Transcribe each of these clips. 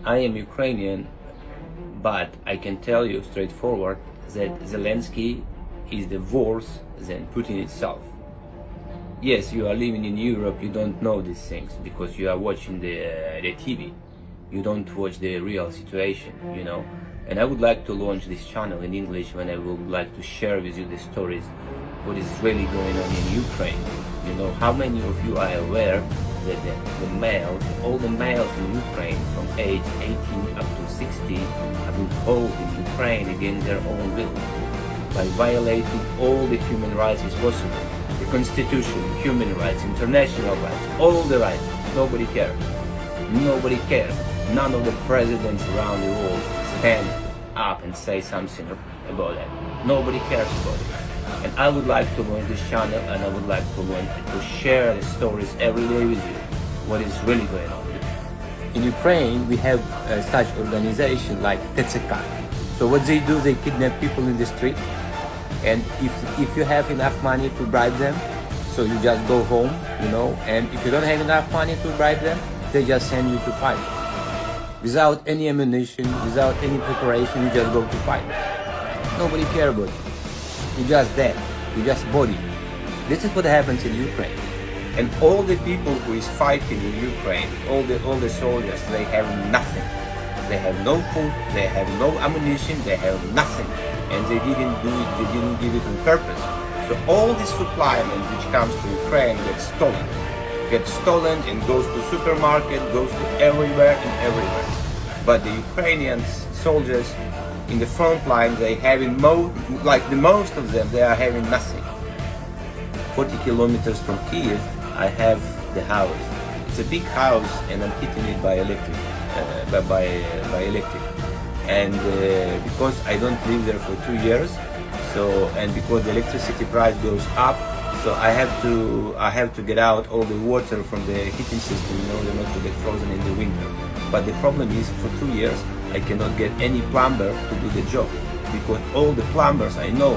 I am Ukrainian, but I can tell you straightforward that Zelensky is the worse than Putin itself. Yes, you are living in Europe, you don't know these things because you are watching the TV. You don't watch the real situation, you know. And I would like to launch this channel in English when I would like to share with you the stories, what is really going on in Ukraine. You know, how many of you are aware that the males, all the males in Ukraine from age 18 up to 60 have been held in Ukraine against their own will by violating all the human rights as possible. The constitution, human rights, international rights, all the rights. Nobody cares. Nobody cares. None of the presidents around the world stand up and say something about that. Nobody cares about it. And I would like to launch this channel, and I would like to share the stories every day with you, what is really going on. In Ukraine, we have such organization like TCK. So what they do, they kidnap people in the street, and if you have enough money to bribe them, so you just go home, you know, and if you don't have enough money to bribe them, they just send you to fight. Without any ammunition, without any preparation, you just go to fight. Nobody cares about you. You're just dead. You're just body. This is what happens in Ukraine. And all the people who is fighting in Ukraine, all the soldiers, they have nothing. They have no food, they have no ammunition, they have nothing. And they didn't do it, they didn't give it on purpose. So all this supply which comes to Ukraine gets stolen and goes to supermarket, goes to everywhere and everywhere. But the Ukrainian soldiers in the front line, they having most of them, they are having nothing. 40 kilometers from Kiev, I have the house. It's a big house, and I'm heating it by electric, by electric. And because I don't live there for 2 years, and because the electricity price goes up, so I have to get out all the water from the heating system in order not to get frozen in the winter. But the problem is, for 2 years, I cannot get any plumber to do the job, because all the plumbers I know,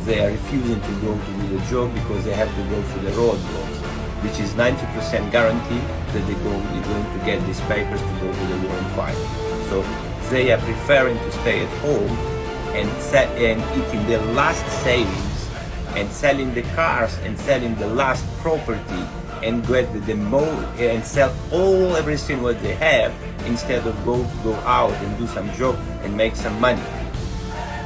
they are refusing to go to do the job because they have to go through the roadblocks, which is 90% guarantee that they're going to get these papers to go to the war and fight. So they are preferring to stay at home and eating their last savings and selling the cars and selling the last property and get and sell everything what they have instead of go out and do some job and make some money.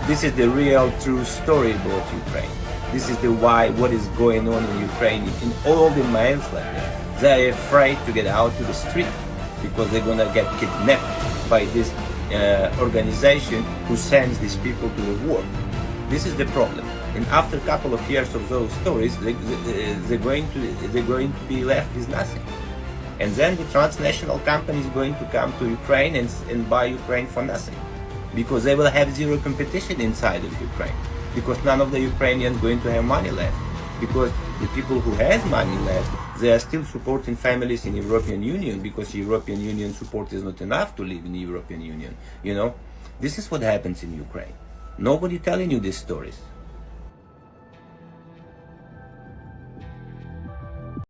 This is the real true story about Ukraine. This is what is going on in Ukraine in all the males like that. They are afraid to get out to the street because they're gonna get kidnapped by this organization who sends these people to the war. This is the problem. And after a couple of years of those stories, they're going to be left with nothing. And then the transnational company is going to come to Ukraine and buy Ukraine for nothing, because they will have zero competition inside of Ukraine, because none of the Ukrainians going to have money left, because the people who has money left, they are still supporting families in European Union, because European Union support is not enough to live in the European Union. You know, this is what happens in Ukraine. Nobody telling you these stories.